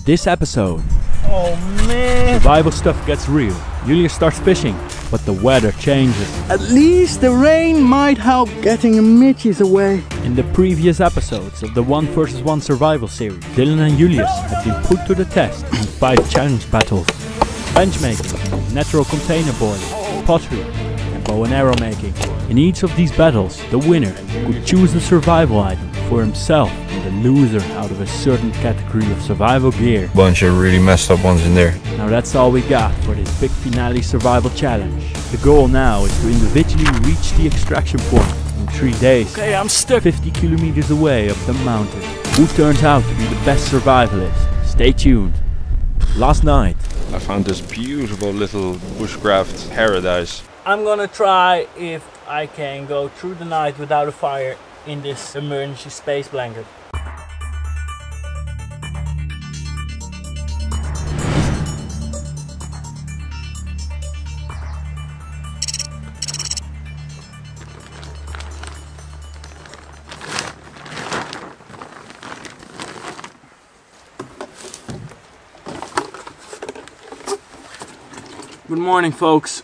this episode, oh man, survival stuff gets real. Julius starts fishing, but the weather changes. at least the rain might help getting the midges away. In the previous episodes of the 1 vs 1 survival series, Dylan and Julius have been put to the test in 5 challenge battles. Bench making, natural container boiling, pottery and bow and arrow making. In each of these battles, the winner could choose a survival item for himself and the loser out of a certain category of survival gear. Bunch of really messed up ones in there. Now that's all we got for this big finale survival challenge. The goal now is to individually reach the extraction point in 3 days. Okay, I'm stuck 50 kilometers away up the mountain. Who turns out to be the best survivalist? Stay tuned. Last night, I found this beautiful little bushcraft paradise. I'm gonna try if I can go through the night without a fire in this emergency space blanket. Good morning, folks.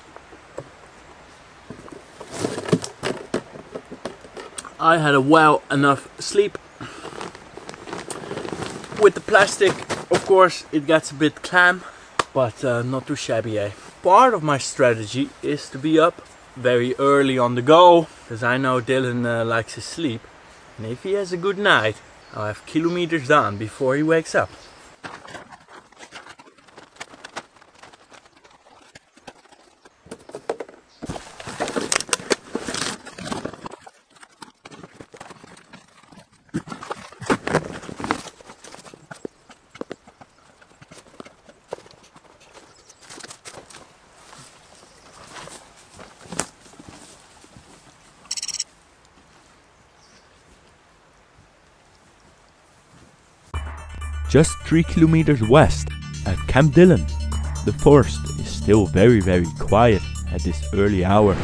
I had a well enough sleep. With the plastic, of course, it gets a bit clam, but not too shabby, eh? Part of my strategy is to be up very early on the go, because I know Dylan likes his sleep, and if he has a good night, I'll have kilometers done before he wakes up. just 3 kilometers west at Camp Dylan, the forest is still very quiet at this early hour.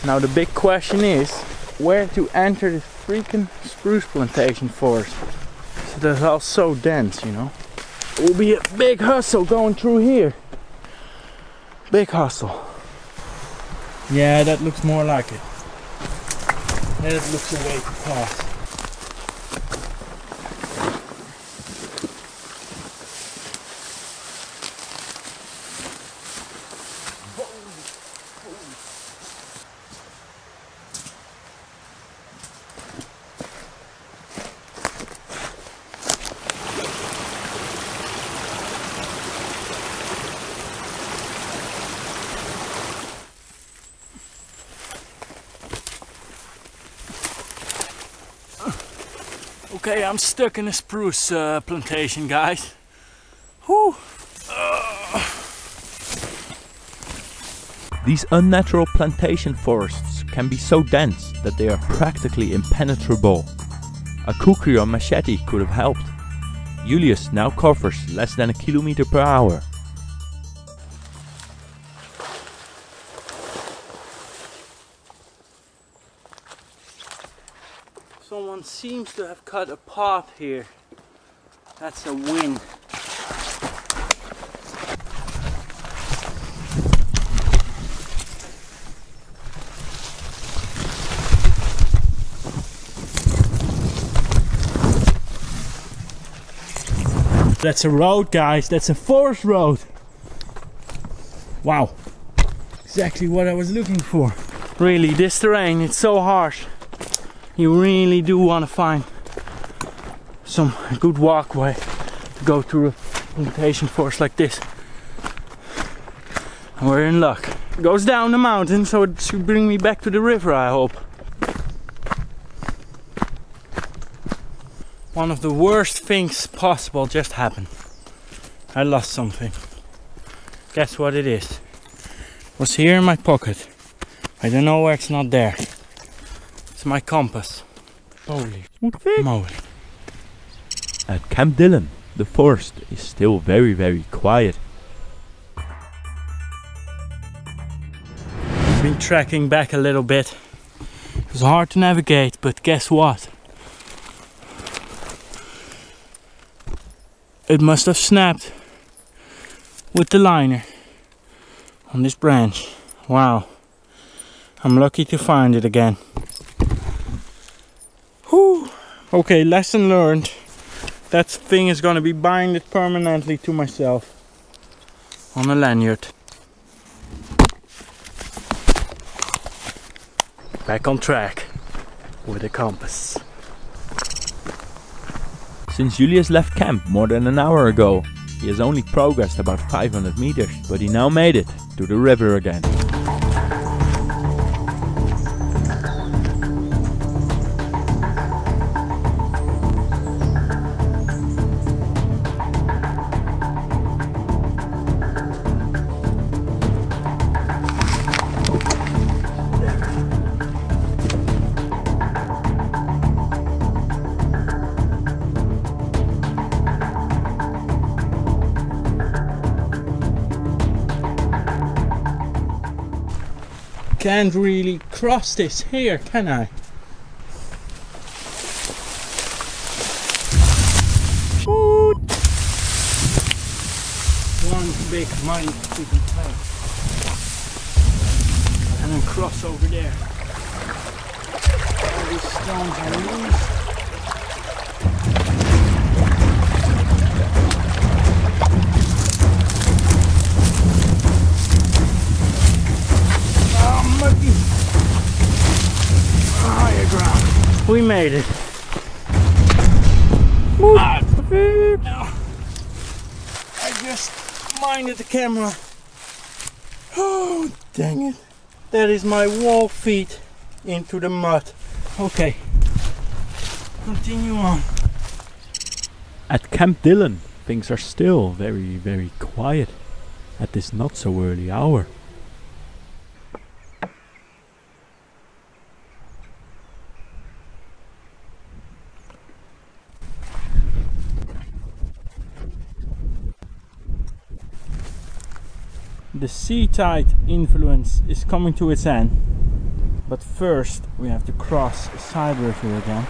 Now the big question is where to enter this freaking spruce plantation forest. So that's all so dense, you know. It will be a big hustle going through here. Big hustle. Yeah, that looks more like it. That looks a way to pass. Okay, I'm stuck in a spruce plantation, guys. Whew. These unnatural plantation forests can be so dense that they are practically impenetrable. A kukri or machete could have helped. Julius now covers less than 1 kilometer per hour. Someone seems to have cut a path here. That's a win. That's a road, guys. That's a forest road. Wow. Exactly what I was looking for. Really, this terrain, it's so harsh. You really do want to find some good walkway to go through a plantation forest like this. And we're in luck. It goes down the mountain, so it should bring me back to the river, I hope. One of the worst things possible just happened. I lost something. Guess what it is? It was here in my pocket. I don't know where it's not there. It's my compass. Holy moly. At Camp Dylan, the forest is still very quiet. Been tracking back a little bit. was hard to navigate, but guess what? It must have snapped with the liner on this branch. Wow, I'm lucky to find it again. Whew. Okay, lesson learned. That thing is gonna be binded permanently to myself on a lanyard. Back on track with a compass. Since Julius left camp more than an hour ago, he has only progressed about 500 meters, but he now made it to the river again. Can't really cross this here, can I? Ooh. One big mine to be played. And then cross over there. All these stones are loose. Higher ground. We made it. No. I just minded the camera. Oh, dang it. That is my wall feet into the mud. Okay. Continue on. At Camp Dillon, things are still very, very quiet at this not so early hour. The sea tide influence is coming to its end, but first we have to cross a side river again.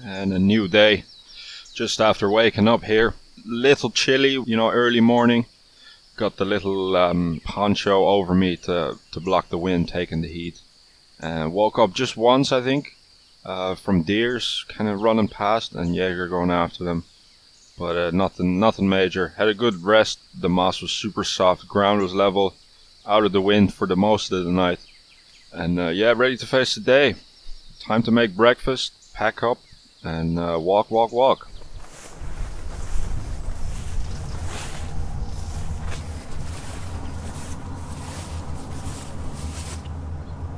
And a new day just after waking up here. Little chilly, you know, early morning. Got the little poncho over me to block the wind, taking the heat. And woke up just once, I think, from deers kind of running past and Jaeger going after them. But nothing major. Had a good rest. The moss was super soft. Ground was level. Out of the wind for the most of the night. And yeah, ready to face the day. Time to make breakfast, pack up, and walk.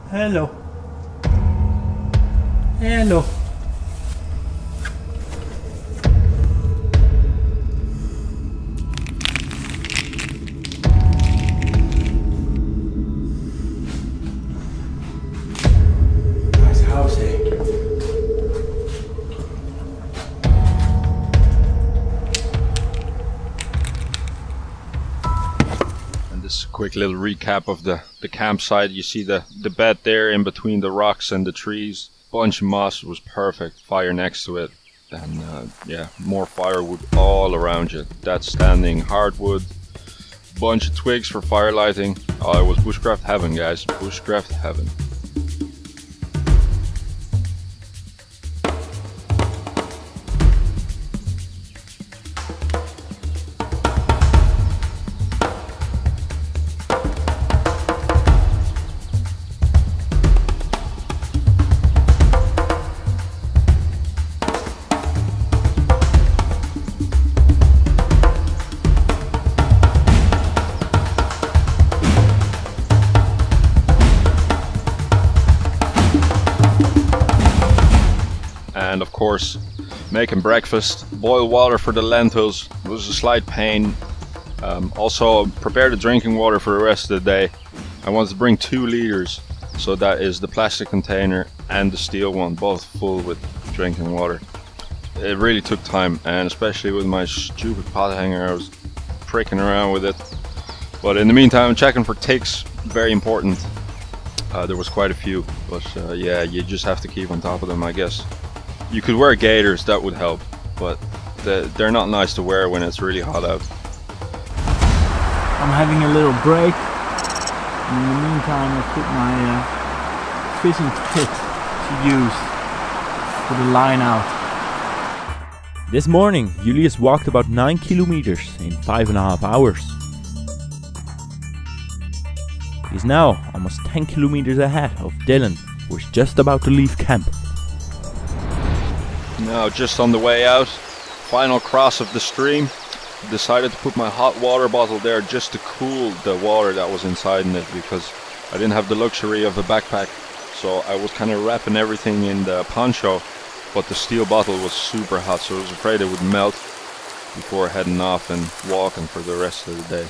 Hello. Hello. Nice house, eh? This quick little recap of the campsite. You see the bed there in between the rocks and the trees. Bunch of moss, was perfect. Fire next to it, and yeah, more firewood all around you. That's standing hardwood. Bunch of twigs for fire lighting. Oh, it was bushcraft heaven, guys. Bushcraft heaven. And of course, making breakfast. Boil water for the lentils. It was a slight pain. Also prepare the drinking water for the rest of the day. I wanted to bring 2 liters, so that is the plastic container and the steel one, both full with drinking water. It really took time, and especially with my stupid pot hanger, I was pricking around with it. But in the meantime, checking for ticks, very important. There was quite a few, but yeah, you just have to keep on top of them, I guess. You could wear gaiters, that would help, but they're not nice to wear when it's really hot out. I'm having a little break. In the meantime, I put my fishing kit to use for the line out. This morning, Julius walked about 9 kilometers in 5.5 hours. He's now almost 10 kilometers ahead of Dylan, who is just about to leave camp. Now, just on the way out, final cross of the stream, decided to put my hot water bottle there just to cool the water that was inside in it, because I didn't have the luxury of a backpack, so I was kind of wrapping everything in the poncho, but the steel bottle was super hot, so I was afraid it would melt before heading off and walking for the rest of the day.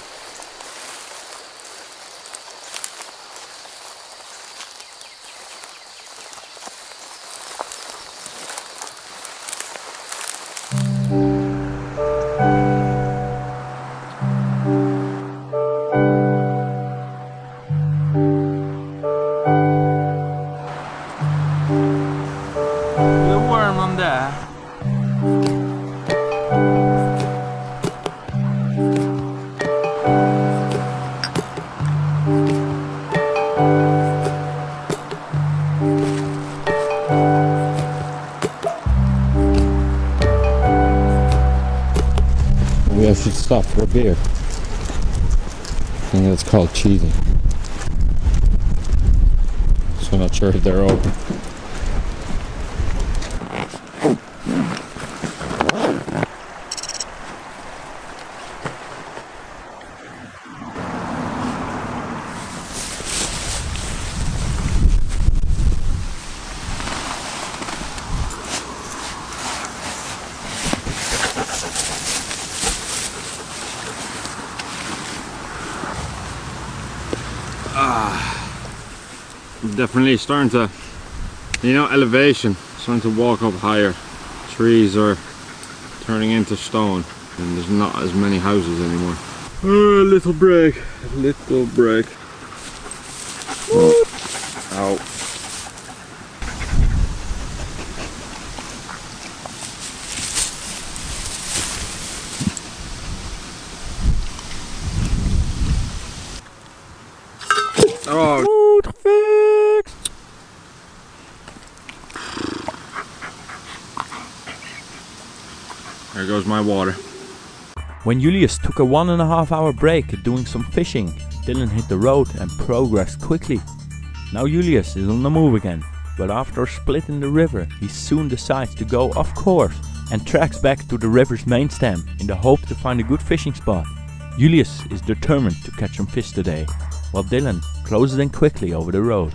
We should stop for a beer. I think that's called cheating. So I'm not sure if they're open. Definitely starting to, elevation, starting to walk up higher. Trees are turning into stone and there's not as many houses anymore. Oh, little break. Oh. Ow. Oh. Smooth Gefixt! There goes my water. When Julius took a 1.5 hour break doing some fishing, Dylan hit the road and progressed quickly. Now Julius is on the move again, but after a split in the river, he soon decides to go off course and tracks back to the river's main stem in the hope to find a good fishing spot. Julius is determined to catch some fish today, while Dylan closes in quickly over the road.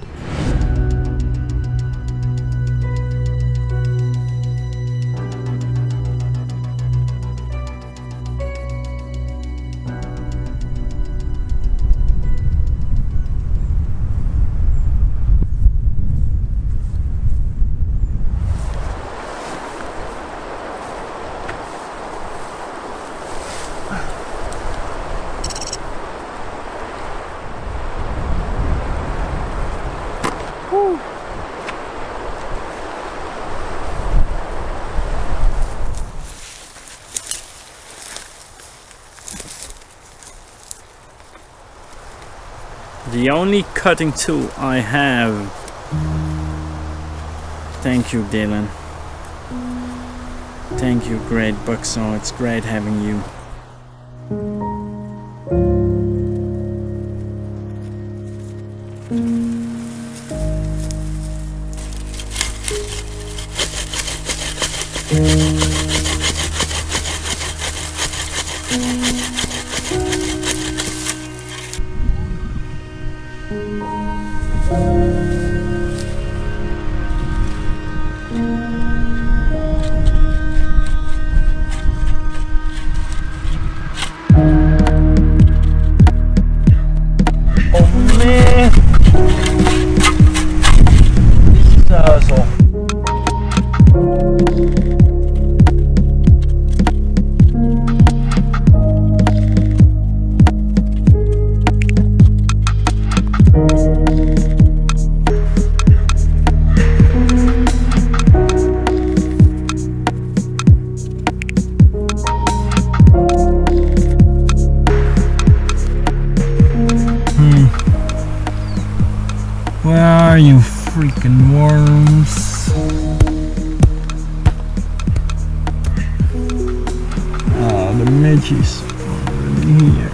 The only cutting tool I have. Thank you, Dylan. Thank you, great Buxo. It's great having you. midges already here.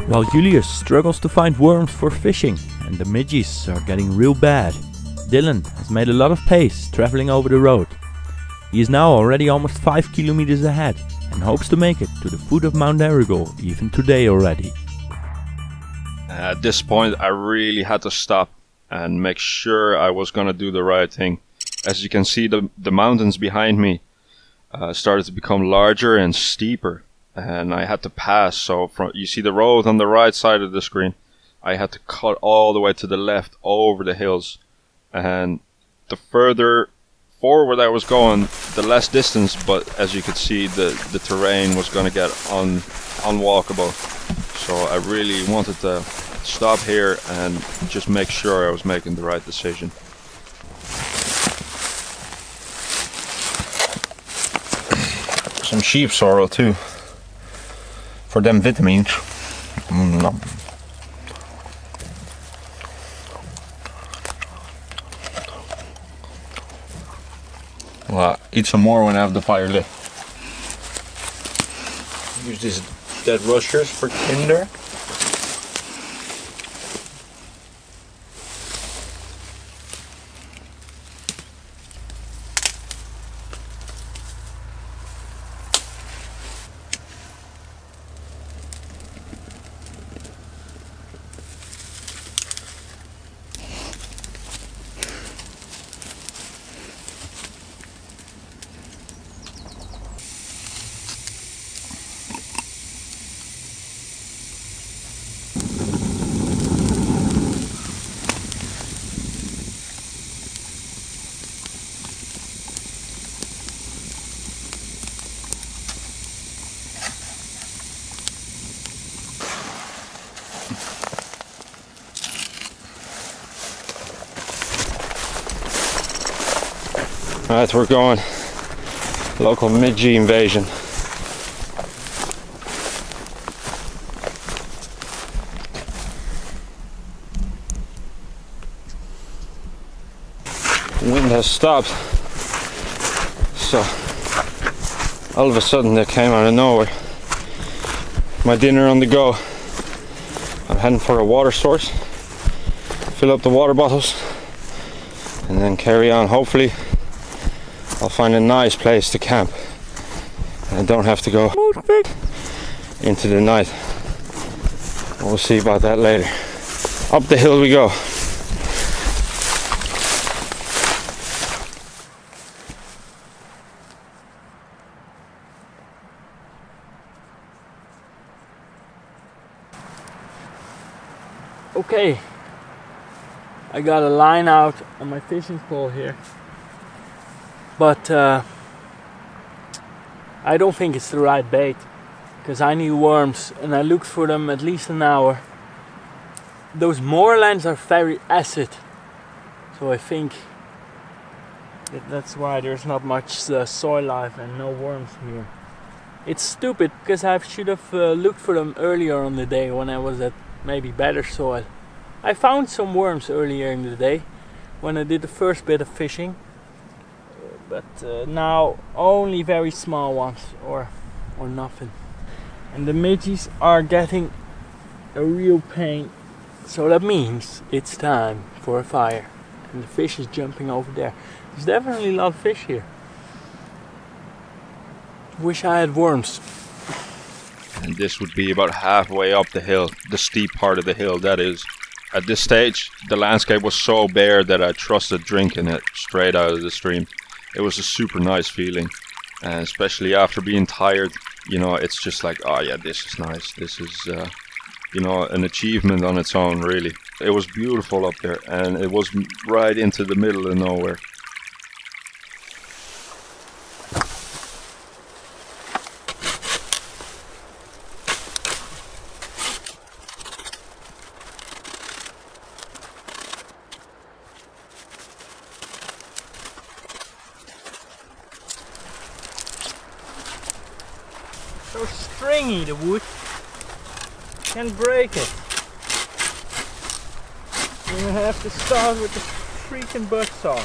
While Julius struggles to find worms for fishing and the midges are getting real bad, Dylan has made a lot of pace traveling over the road. He is now already almost 5 kilometers ahead and hopes to make it to the foot of Mount Erigal even today already. At this point I really had to stop and make sure I was gonna do the right thing. As you can see, the mountains behind me started to become larger and steeper, and I had to pass. So you see the road on the right side of the screen, I had to cut all the way to the left over the hills, and the further forward I was going, the less distance, but as you could see, the terrain was going to get unwalkable. So I really wanted to stop here and just make sure I was making the right decision. Some sheep sorrel too, for them vitamins. Well, eat some more when I have the fire lit. Use these dead rushers for tinder. Alright, we're going. Local midge invasion. The wind has stopped, so all of a sudden they came out of nowhere. My dinner on the go. I'm heading for a water source, fill up the water bottles, and then carry on. Hopefully I'll find a nice place to camp and I don't have to go into the night. We'll see about that later. Up the hill we go. Okay, I got a line out on my fishing pole here, but I don't think it's the right bait, because I need worms and I looked for them at least an hour. Those moorlands are very acid, so I think that's why there's not much soil life and no worms here. It's stupid, because I should have looked for them earlier on the day when I was at maybe better soil. I found some worms earlier in the day when I did the first bit of fishing, but now only very small ones or nothing. And the midges are getting a real pain, so that means it's time for a fire. And the fish is jumping over there. There's definitely a lot of fish here. Wish I had worms. And this would be about halfway up the hill, the steep part of the hill that is. At this stage, the landscape was so bare that I trusted drinking it straight out of the stream. It was a super nice feeling, and especially after being tired, you know, it's just like, oh yeah, this is nice. This is, you know, an achievement on its own, really. It was beautiful up there, and it was right into the middle of nowhere. So stringy, the wood. Can break it. You have to start with the freaking butt saw.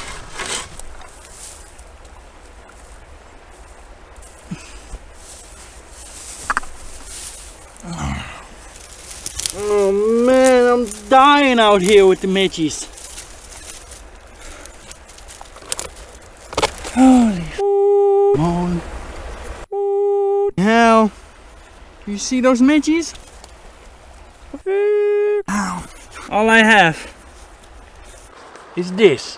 dying out here with the midges. Holy moly. Hell. Do you see those midges? Ow. All I have is this.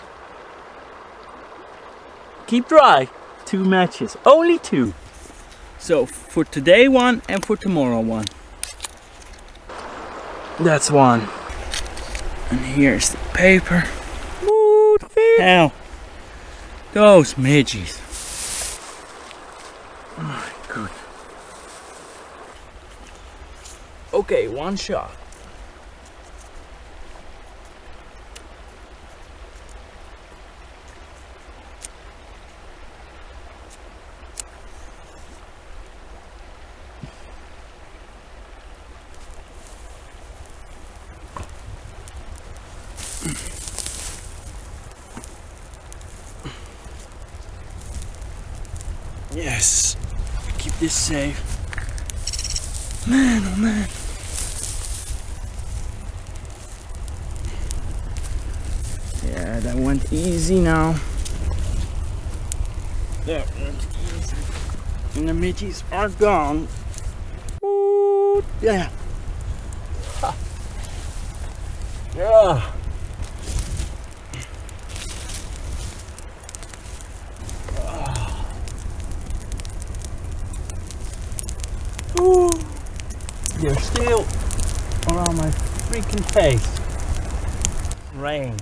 Keep dry. 2 matches. Only 2. So for today one and for tomorrow one. That's one. And here's the paper. Hell. Those midges. Oh my god. Okay, one shot. Yes, keep this safe. Man, oh man. Yeah, that went easy now. That went easy. And the midges are gone. Ooh, yeah. Ha. Yeah. Ooh. They're still around my freaking face. Rain.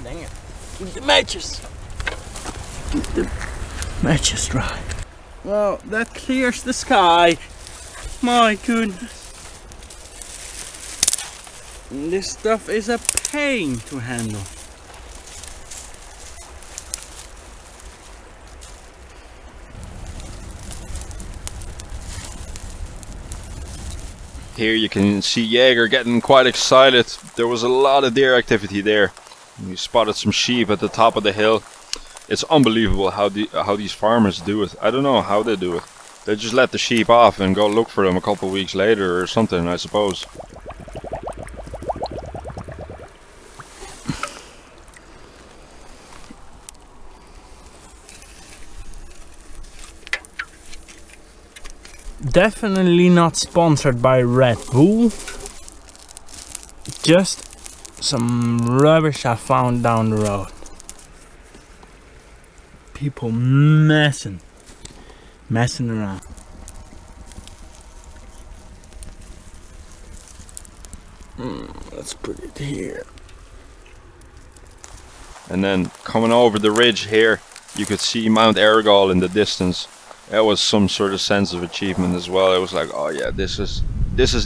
Dang it. Keep the matches. Keep the matches dry. Well, that clears the sky. My goodness. This stuff is a pain to handle. Here you can see Jaeger getting quite excited. There was a lot of deer activity there. We spotted some sheep at the top of the hill. It's unbelievable how these farmers do it. I don't know how they do it. They just let the sheep off and go look for them a couple of weeks later or something, I suppose. Definitely not sponsored by Red Bull. Just some rubbish I found down the road. People messing around. Let's put it here. And then coming over the ridge here, you could see Mount Ergol in the distance. That was some sort of sense of achievement as well. It was like, oh yeah, this is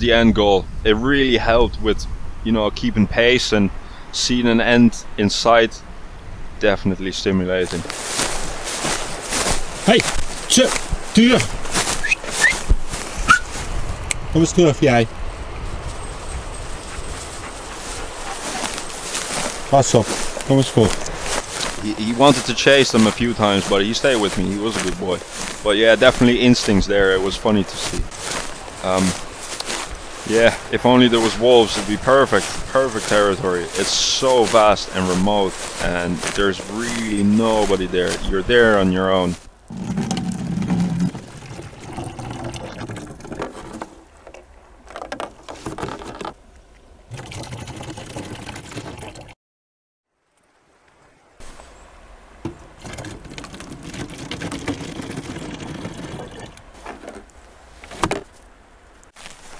the end goal. It really helped with, you know, keeping pace and seeing an end in sight. Definitely stimulating. Hej, dyr! Kom eens terug, jij. Pas op, kom eens goed. He wanted to chase them a few times, but he stayed with me. He was a good boy. But yeah, definitely instincts there. It was funny to see. Yeah, if only there was wolves, it'd be perfect territory. It's so vast and remote, and there's really nobody there. You're there on your own.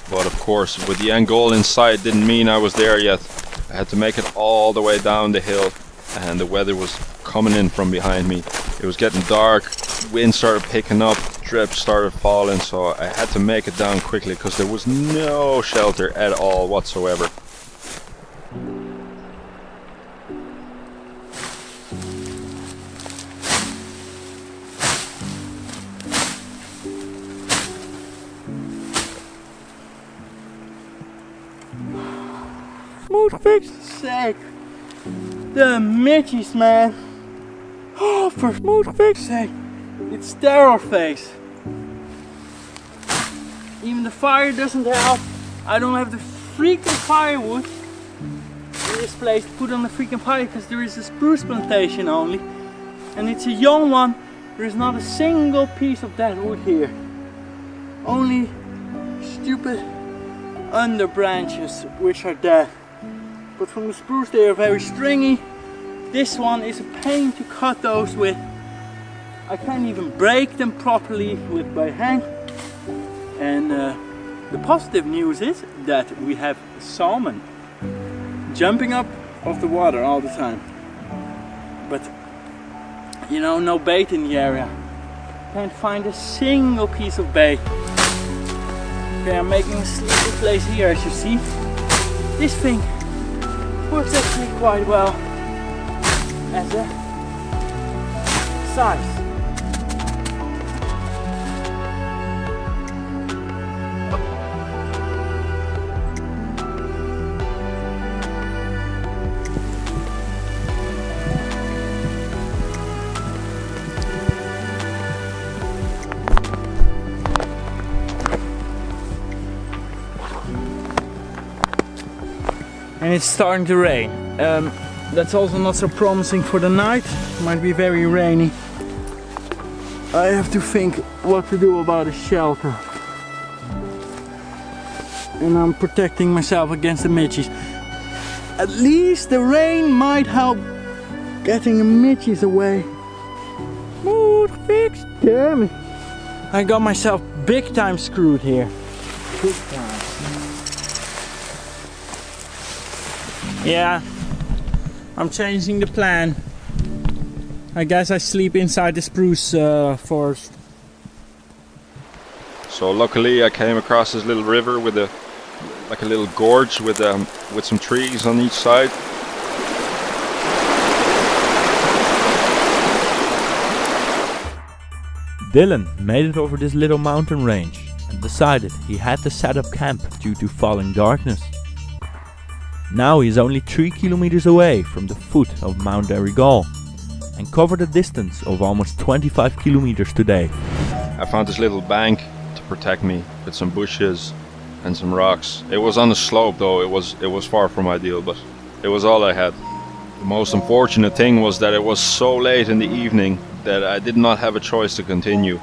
But of course, with the end goal in sight didn't mean I was there yet. I had to make it all the way down the hill, and the weather was coming in from behind me. It was getting dark, wind started picking up, drips started falling, so I had to make it down quickly because there was no shelter at all whatsoever. Smooth Gefixt sake. The midges, man. Oh, for Smooth Gefixt sake. It's terror face. Even the fire doesn't help. I don't have the freaking firewood. this place to put on the freaking fire because there is a spruce plantation only. And it's a young one. There is not a single piece of that wood here. Only stupid under branches which are dead. But from the spruce they are very stringy. This one is a pain to cut those with. I can't even break them properly by hand. And the positive news is that we have salmon jumping up off the water all the time. But you know, no bait in the area. Can't find a single piece of bait. Okay, I'm making a sleeping place here, as you see. This thing works actually quite well as a size. And it's starting to rain. That's also not so promising for the night. It might be very rainy. I have to think what to do about a shelter. And I'm protecting myself against the midges. At least the rain might help getting the midges away. Smooth Gefixt, damn it. I got myself big time screwed here. Big time. Yeah, I'm changing the plan. I guess I sleep inside the spruce forest. So luckily I came across this little river with a little gorge with some trees on each side. Dylan made it over this little mountain range and decided he had to set up camp due to falling darkness. Now he is only 3 kilometers away from the foot of Mount Errigal and covered a distance of almost 25 kilometers today. I found this little bank to protect me with some bushes and some rocks. It was on a slope though, it was far from ideal, but it was all I had. The most unfortunate thing was that it was so late in the evening that I did not have a choice to continue.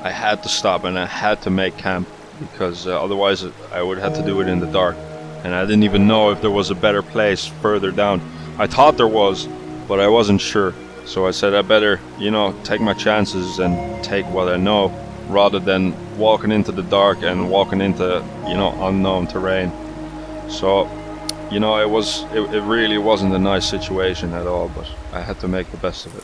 I had to stop and I had to make camp because otherwise I would have to do it in the dark. And I didn't even know if there was a better place further down. I thought there was, but I wasn't sure. So I said I better, you know, take my chances and take what I know rather than walking into the dark and walking into, you know, unknown terrain. So, you know, it really wasn't a nice situation at all, but I had to make the best of it.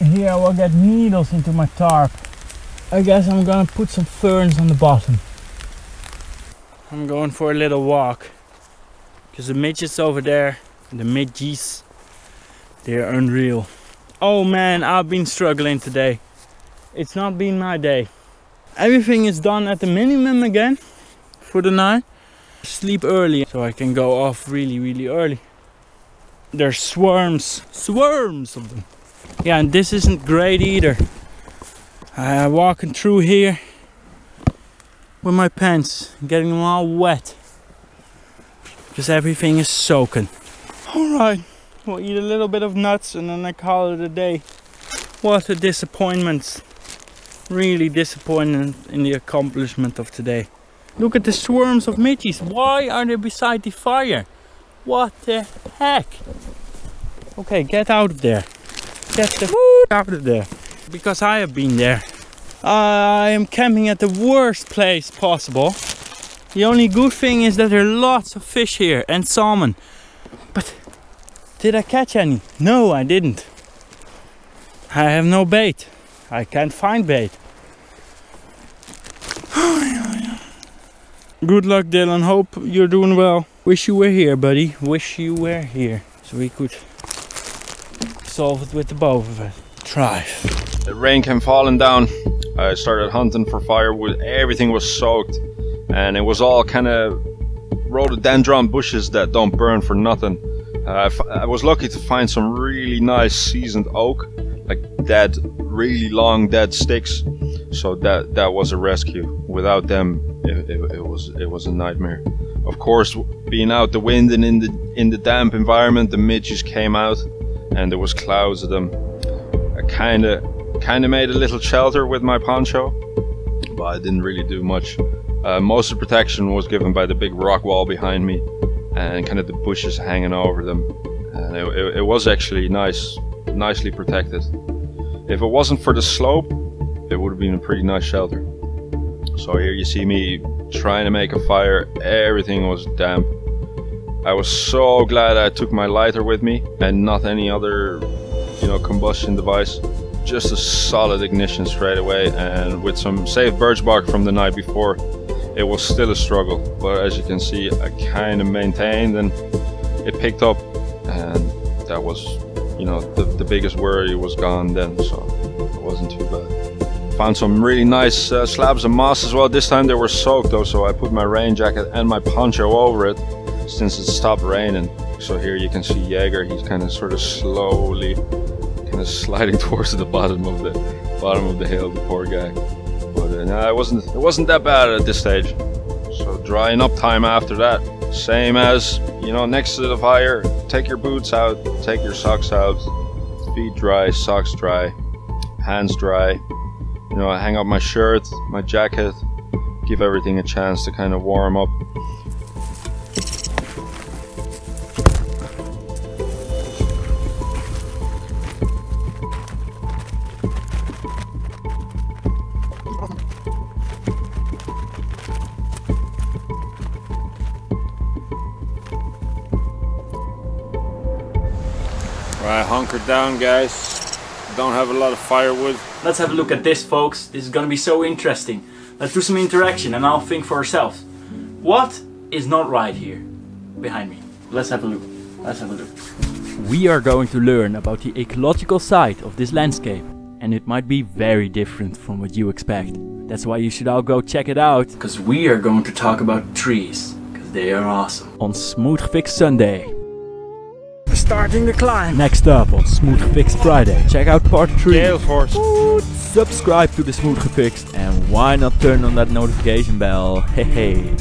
Here I will get needles into my tarp. I guess I'm gonna put some ferns on the bottom. I'm going for a little walk because the midges over there, the midges, they're unreal. Oh man, I've been struggling today. It's not been my day. Everything is done at the minimum again for the night. Sleep early so I can go off really early. There's swarms of them. Yeah, and this isn't great either. Walking through here with my pants, getting them all wet because everything is soaking. Alright, we'll eat a little bit of nuts and then I call it a day. What a disappointment. Really disappointed in the accomplishment of today. Look at the swarms of midges. Why are they beside the fire? What the heck? Okay, get out of there. Get the food out of there. Because I have been there. I am camping at the worst place possible. The only good thing is that there are lots of fish here and salmon. But did I catch any? No, I didn't. I have no bait. I can't find bait. Good luck, Dylan. Hope you're doing well. Wish you were here, buddy. Wish you were here. So we could solve it with the both of us. Try. The rain came falling down. I started hunting for firewood. Everything was soaked. And it was all kind of rhododendron bushes that don't burn for nothing. I was lucky to find some really nice seasoned oak, like dead, really long dead sticks. So that was a rescue. Without them, it was a nightmare. Of course, being out the wind and in the damp environment, the midges came out, and there was clouds of them. I kind of made a little shelter with my poncho, but I didn't really do much. Most of the protection was given by the big rock wall behind me, and kind of the bushes hanging over them. And it was actually nicely protected. If it wasn't for the slope, it would have been a pretty nice shelter. So here you see me trying to make a fire. Everything was damp. I was so glad I took my lighter with me and not any other, combustion device. Just a solid ignition straight away, and with some saved birch bark from the night before, it was still a struggle. But as you can see, I kind of maintained, and it picked up, and that was, the biggest worry was gone then, so it wasn't too bad. Found some really nice slabs of moss as well. This time they were soaked though, so I put my rain jacket and my poncho over it since it stopped raining. So here you can see Jaeger. He's kind of sort of slowly sliding towards the bottom of the hill, the poor guy. But no, it wasn't that bad at this stage. So drying up time after that, same as next to the fire. Take your boots out, take your socks out, feet dry, socks dry, hands dry. I hang up my shirt, my jacket, give everything a chance to kind of warm up. Right, hunkered down, guys. Don't have a lot of firewood. Let's have a look at this, folks. This is gonna be so interesting. Let's do some interaction and I'll think for ourselves. What is not right here behind me? Let's have a look. Let's have a look. We are going to learn about the ecological side of this landscape, and it might be very different from what you expect. That's why you should all go check it out, because we are going to talk about trees, because they are awesome. On Smooth Gefixt Sunday. Starting the climb. Next up on Smooth Gefixt Friday, check out part 3. Gale force. Subscribe to the Smooth Gefixt, and why not turn on that notification bell? Hey.